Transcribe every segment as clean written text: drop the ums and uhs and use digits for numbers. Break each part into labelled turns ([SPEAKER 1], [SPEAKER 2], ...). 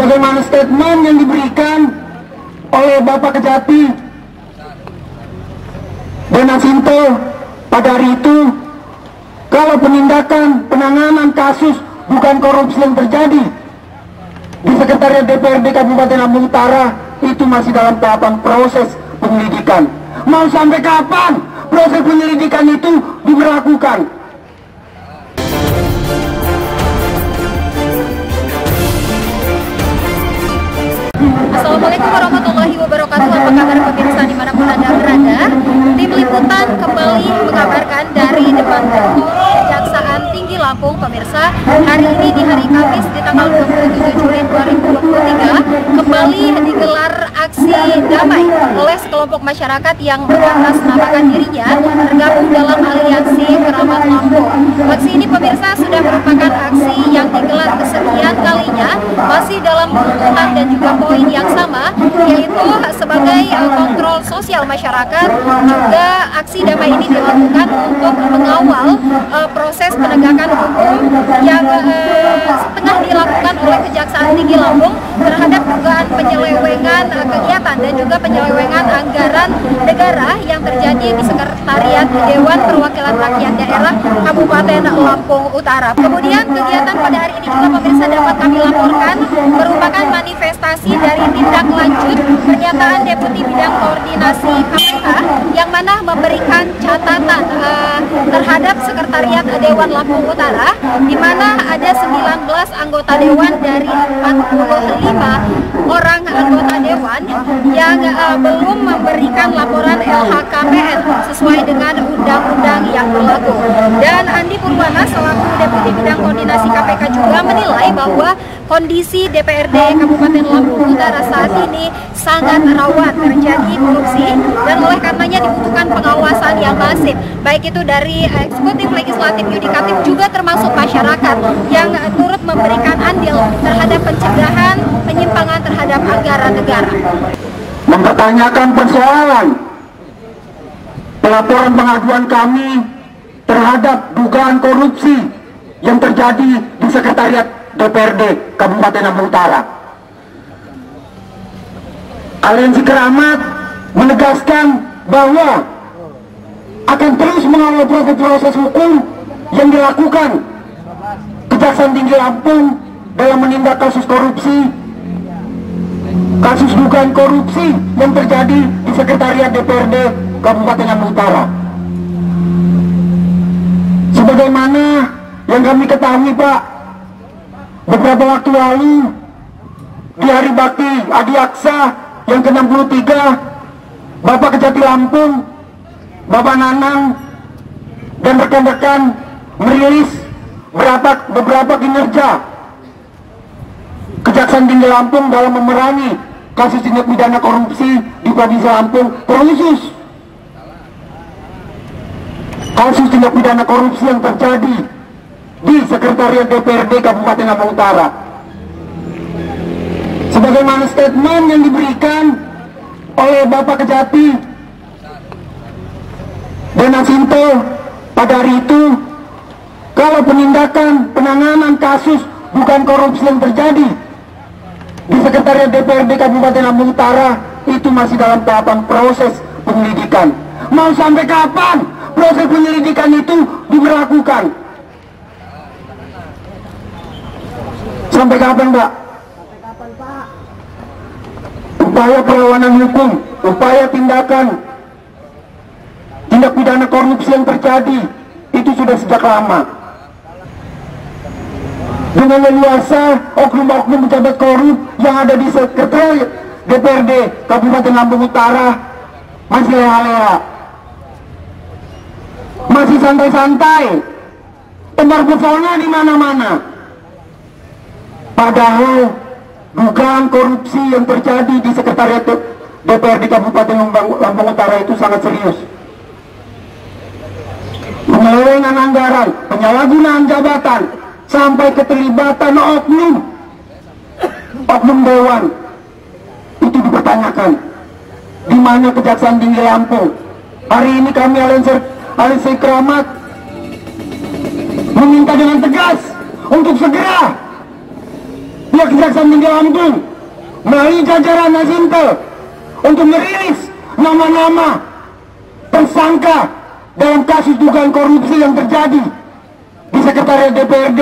[SPEAKER 1] Sebagaimana statement yang diberikan oleh Bapak Kejati dan Asinto pada hari itu, kalau penindakan penanganan kasus bukan korupsi yang terjadi di Sekretariat DPRD Kabupaten Lampung Utara itu masih dalam tahapan proses penyelidikan. Mau sampai kapan proses penyelidikan itu diberlakukan?
[SPEAKER 2] Assalamualaikum warahmatullahi wabarakatuh. Apa kabar pemirsa dimanapun Anda berada? Tim Liputan kembali mengabarkan dari depan kantor Kejaksaan Tinggi Lampung. Pemirsa, hari ini di hari Kamis di tanggal 27 Juli 2023 kembali digelar aksi damai oleh sekelompok masyarakat yang mengatasnamakan dirinya tergabung dalam aliansi Keramat Lampung. Aksi ini pemirsa sudah merupakan aksi yang digelar kesekian kalinya, masih dalam tuntutan dan juga poin yang sama, yaitu sebagai kontrol sosial masyarakat. Juga aksi damai ini dilakukan untuk mengawal proses penegakan hukum yang tengah dilakukan oleh Kejaksaan Tinggi Lampung terhadap dugaan penyelewengan kegiatan dan juga penyelewengan anggaran negara yang terjadi di Sekretariat Dewan Perwakilan Rakyat Daerah Kabupaten Lampung Utara. Kemudian kegiatan pada hari ini juga pemirsa dapat kami laporkan merupakan manifestasi dari tindak lanjut pernyataan Deputi Bidang Koordinasi KPK yang mana memberikan catatan terhadap Sekretariat Dewan Lampung Utara, di mana ada 19 anggota dewan dari 45 orang anggota dewan yang belum memberikan laporan LHKPN sesuai dengan undang-undang yang berlaku. Dan Andi Purwana selaku Deputi Bidang Koordinasi KPK juga menilai bahwa kondisi DPRD Kabupaten Lampung Utara saat ini sangat rawan terjadi korupsi dan oleh karenanya dibutuhkan pengawasan yang masif, baik itu dari eksekutif, legislatif, yudikatif, juga termasuk masyarakat yang turut memberikan andil terhadap pencegahan penyimpangan terhadap anggaran negara.
[SPEAKER 1] Mempertanyakan persoalan pelaporan pengaduan kami terhadap dugaan korupsi yang terjadi di Sekretariat DPRD Kabupaten Lampung Utara. Aliansi Keramat menegaskan bahwa akan terus mengawal proses hukum yang dilakukan Kejaksaan Tinggi Lampung dalam menindak kasus korupsi, kasus dugaan korupsi yang terjadi di Sekretariat DPRD Kabupaten Lampung Utara. Sebagaimana yang kami ketahui, Pak, beberapa waktu lalu di Hari Bakti Adiaksa yang ke-63, Bapak Kejati Lampung, Bapak Nanang dan rekan-rekan merilis beberapa kinerja Kejaksaan Tinggi Lampung dalam memerangi kasus tindak pidana korupsi di Provinsi Lampung, terkhusus kasus tindak pidana korupsi yang terjadi di Sekretariat DPRD Kabupaten Lampung Utara. Sebagaimana statement yang diberikan oleh Bapak Kejati dan Asinto pada hari itu, kalau penindakan penanganan kasus bukan korupsi yang terjadi di Sekretariat DPRD Kabupaten Lampung Utara itu masih dalam tahapan proses penyelidikan. Mau sampai kapan proses penyelidikan itu diberlakukan? Sampai kapan, Pak? Upaya perlawanan hukum, upaya tindakan tindak pidana korupsi yang terjadi itu sudah sejak lama. Dengan leluasa oknum-oknum pejabat korup yang ada di Sekretariat DPRD Kabupaten Lampung Utara masih leha-leha, masih santai-santai, tebar pesona di mana-mana. Padahal dugaan korupsi yang terjadi di Sekretariat DPRD Kabupaten Lampung Utara itu sangat serius. Penyelewengan anggaran, penyalahgunaan jabatan, sampai keterlibatan oknum dewan itu dipertanyakan. Di mana Kejaksaan Tinggi Lampung? Hari ini kami aliansi Keramat meminta dengan tegas untuk segera pihak Kejaksaan Tinggi Lampung melalui jajaran Nasintel untuk merilis nama-nama tersangka dalam kasus dugaan korupsi yang terjadi di Sekretariat DPRD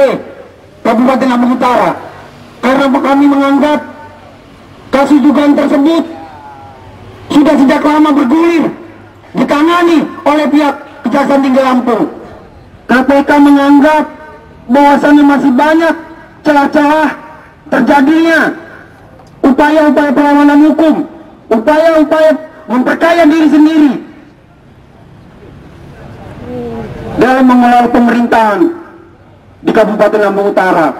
[SPEAKER 1] Kabupaten Lampung Utara, karena kami menganggap kasus dugaan tersebut sudah sejak lama bergulir ditangani oleh pihak Kejaksaan Tinggi Lampung. KPK menganggap bahwasannya masih banyak celah-celah terjadinya upaya-upaya perlawanan hukum, upaya-upaya memperkaya diri sendiri dalam mengelola pemerintahan di Kabupaten Lampung Utara.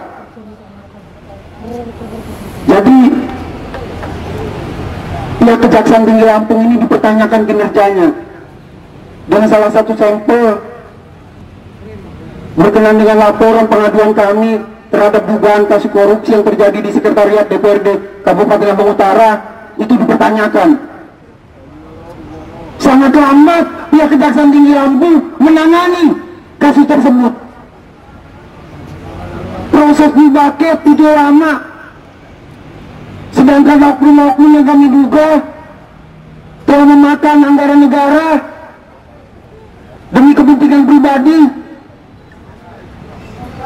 [SPEAKER 1] Jadi pihak Kejaksaan Tinggi Lampung ini dipertanyakan kinerjanya, dan salah satu sampel berkenaan dengan laporan pengaduan kami terhadap dugaan kasus korupsi yang terjadi di Sekretariat DPRD Kabupaten Lampung Utara itu dipertanyakan. Sangat lambat pihak Kejaksaan Tinggi Lampung menangani kasus tersebut. Proses dibaket itu lama, sedangkan oknum-oknum yang kami duga telah memakan anggaran negara demi kepentingan pribadi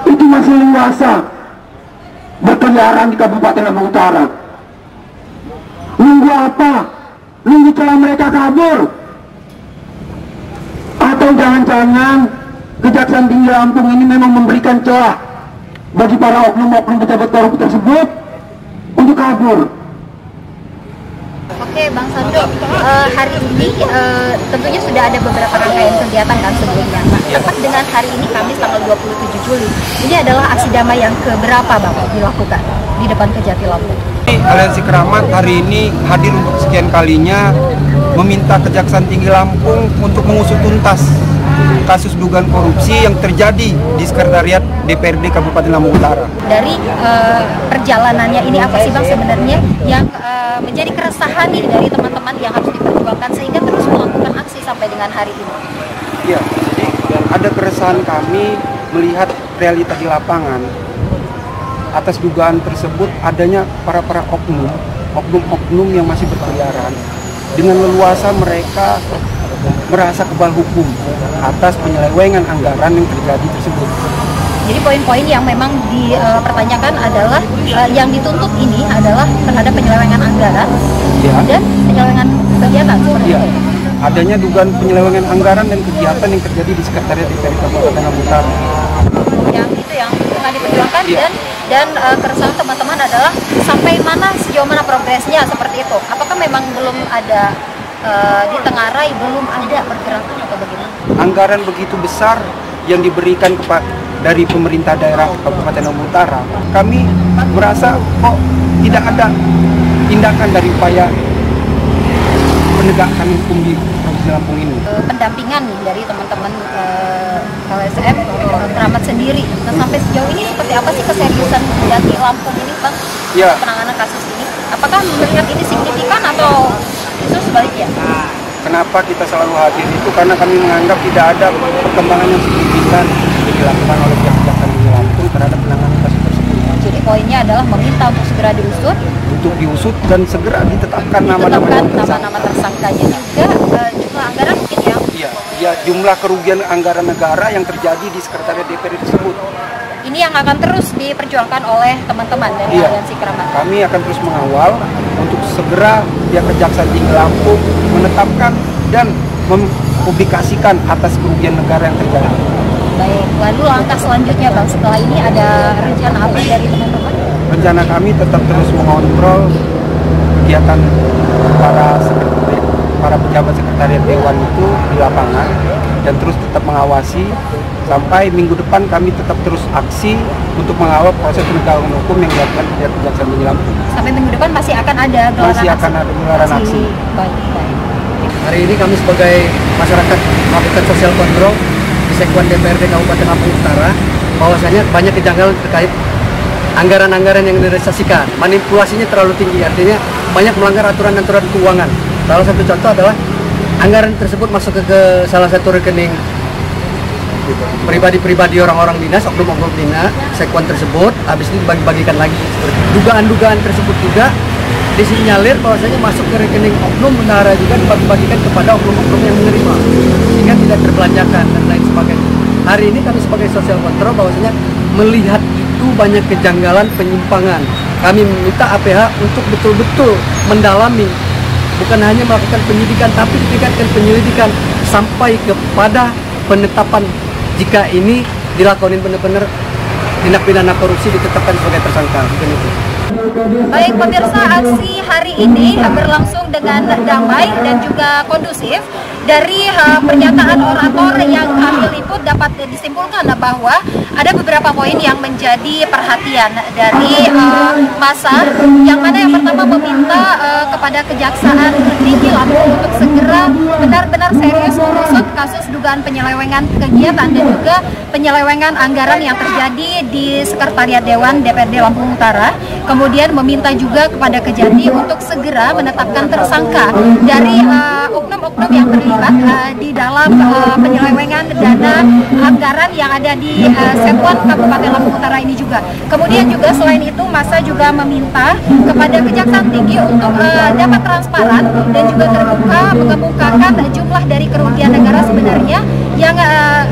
[SPEAKER 1] itu masih leluasa berkeliaran di Kabupaten Lampung Utara. Nunggu apa? Nunggu celah mereka kabur? Atau jangan-jangan Kejaksaan Tinggi Lampung ini memang memberikan celah bagi para oknum-oknum pejabat korup tersebut untuk kabur?
[SPEAKER 2] Oke Bang Sando, hari ini tentunya sudah ada beberapa rangkaian kegiatan kan sebelumnya. Tepat dengan hari ini Kamis tanggal 27 Juli, ini adalah aksi damai yang keberapa Bang dilakukan di depan Kejati Lampung?
[SPEAKER 3] Aliansi Keramat hari ini hadir untuk sekian kalinya meminta Kejaksaan Tinggi Lampung untuk mengusut tuntas kasus dugaan korupsi yang terjadi di Sekretariat DPRD Kabupaten Lampung Utara.
[SPEAKER 2] Dari perjalanannya ini apa sih Bang sebenarnya yang menjadi keresahan nih dari teman-teman yang harus diperjuangkan sehingga terus melakukan aksi sampai dengan hari ini?
[SPEAKER 3] Ya, jadi ada keresahan kami melihat realita di lapangan. Atas dugaan tersebut adanya para oknum yang masih berkeliaran. Dengan leluasa mereka merasa kebal hukum atas penyelewengan anggaran yang terjadi tersebut.
[SPEAKER 2] Jadi poin-poin yang memang dipertanyakan adalah yang dituntut ini adalah terhadap penyelewengan anggaran dan penyelewengan kegiatan seperti itu.
[SPEAKER 3] Adanya dugaan penyelewengan anggaran dan kegiatan yang terjadi di Sekretariat DPRD Kabupaten Lampung Utara.
[SPEAKER 2] Yang itu yang tengah diperjuangkan dan keresahan teman-teman adalah sampai mana, sejauh mana progresnya seperti itu. Apakah memang belum ada ditengarai, belum ada pergerakan atau bagaimana? Anggaran
[SPEAKER 3] begitu besar yang diberikan dari pemerintah daerah Kabupaten Lampung Utara, kami merasa kok tidak ada tindakan dari upaya penegakan hukum di Provinsi Lampung ini.
[SPEAKER 2] Pendampingan dari teman-teman LSM Keramat sendiri, nah, sampai sejauh ini seperti apa sih keseriusan Kejati Lampung ini Bang penanganan kasus ini? Apakah melihat ini signifikan atau justru sebaliknya?
[SPEAKER 3] Kenapa kita selalu hadir itu karena kami menganggap tidak ada perkembangan yang signifikan yang dilakukan oleh pihak Kejaksaan Tinggi Lampung terhadap penanganan kasus tersebut.
[SPEAKER 2] Jadi poinnya adalah meminta untuk segera diusut,
[SPEAKER 3] dan segera ditetapkan nama-nama
[SPEAKER 2] tersangkanya juga. Jumlah anggaran mungkin
[SPEAKER 3] ya jumlah kerugian anggaran negara yang terjadi di Sekretariat DPRD tersebut.
[SPEAKER 2] Ini yang akan terus diperjuangkan oleh teman-teman dari Aliansi Keramat.
[SPEAKER 3] Kami akan terus mengawal untuk segera pihak Kejaksaan Tinggi Lampung menetapkan dan mempublikasikan atas kerugian negara yang terjadi.
[SPEAKER 2] Baik, lalu langkah selanjutnya Bang, setelah ini ada rencana apa dari teman-teman?
[SPEAKER 3] Rencana kami tetap terus mengontrol kegiatan para pejabat sekretariat dewan itu di lapangan dan terus tetap mengawasi sampai minggu depan. Kami tetap terus aksi untuk mengawal proses penegakan hukum yang dilakukan pihak Kejaksaan Tinggi Lampung. Sampai minggu depan masih akan ada gelaran aksi. Baik.
[SPEAKER 4] Hari ini kami sebagai masyarakat melakukan sosial kontrol di Sekwan DPRD Kabupaten Lampung Utara, bahwasanya banyak kejanggalan terkait anggaran-anggaran yang direalisasikan. Manipulasinya terlalu tinggi, artinya banyak melanggar aturan-aturan keuangan. Salah satu contoh adalah anggaran tersebut masuk ke salah satu rekening pribadi-pribadi orang-orang dinas, oknum-oknum dinas, sekwan tersebut, habis itu dibagi-bagikan lagi. Dugaan-dugaan tersebut juga disinyalir bahwasanya masuk ke rekening oknum bendahara juga dibagi-bagikan kepada oknum-oknum yang menerima, sehingga tidak terbelanjakan dan lain sebagainya. Hari ini kami sebagai social control bahwasanya melihat itu banyak kejanggalan, penyimpangan. Kami meminta APH untuk betul-betul mendalami, bukan hanya melakukan penyidikan, tapi tingkatkan penyelidikan sampai kepada penetapan jika ini dilakukan benar-benar tindak pidana korupsi ditetapkan sebagai tersangka.
[SPEAKER 2] Baik pemirsa, aksi hari ini berlangsung dengan damai dan juga kondusif. Dari pernyataan orator yang kami liput dapat disimpulkan bahwa ada beberapa poin yang menjadi perhatian dari massa, yang mana yang pertama meminta kepada Kejaksaan Tinggi Lampung untuk segera benar-benar serius mengusut kasus dugaan penyelewengan kegiatan dan juga penyelewengan anggaran yang terjadi di Sekretariat Dewan DPRD Lampung Utara. Kemudian meminta juga kepada Kejati untuk segera menetapkan tersangka dari oknum-oknum yang terlibat di dalam penyelewengan dana anggaran yang ada di Sekwan Kabupaten Lampung Utara ini juga. Kemudian juga selain itu massa juga meminta kepada Kejaksaan Tinggi untuk dapat transparan dan juga terbuka mengemukakan jumlah dari kerugian negara sebenarnya yang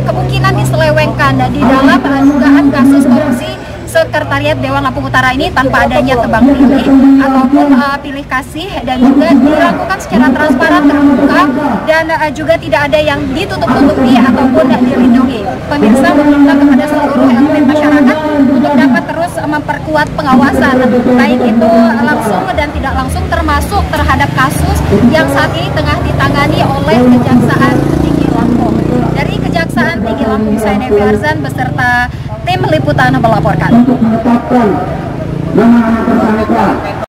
[SPEAKER 2] kemungkinan diselewengkan di dalam dugaan kasus korupsi Sekretariat Dewan Lampung Utara ini tanpa adanya tebang pilih ataupun pilih kasih, dan juga dilakukan secara transparan, terbuka, dan juga tidak ada yang ditutup-tutupi ataupun dilindungi. Pemirsa meminta kepada seluruh elemen masyarakat untuk dapat terus memperkuat pengawasan, baik itu langsung dan tidak langsung, termasuk terhadap kasus yang saat ini tengah ditangani oleh Kejaksaan Tinggi Lampung. Dari Kejaksaan Tinggi Lampung, saya Nevi Arzan beserta tim liputan melaporkan.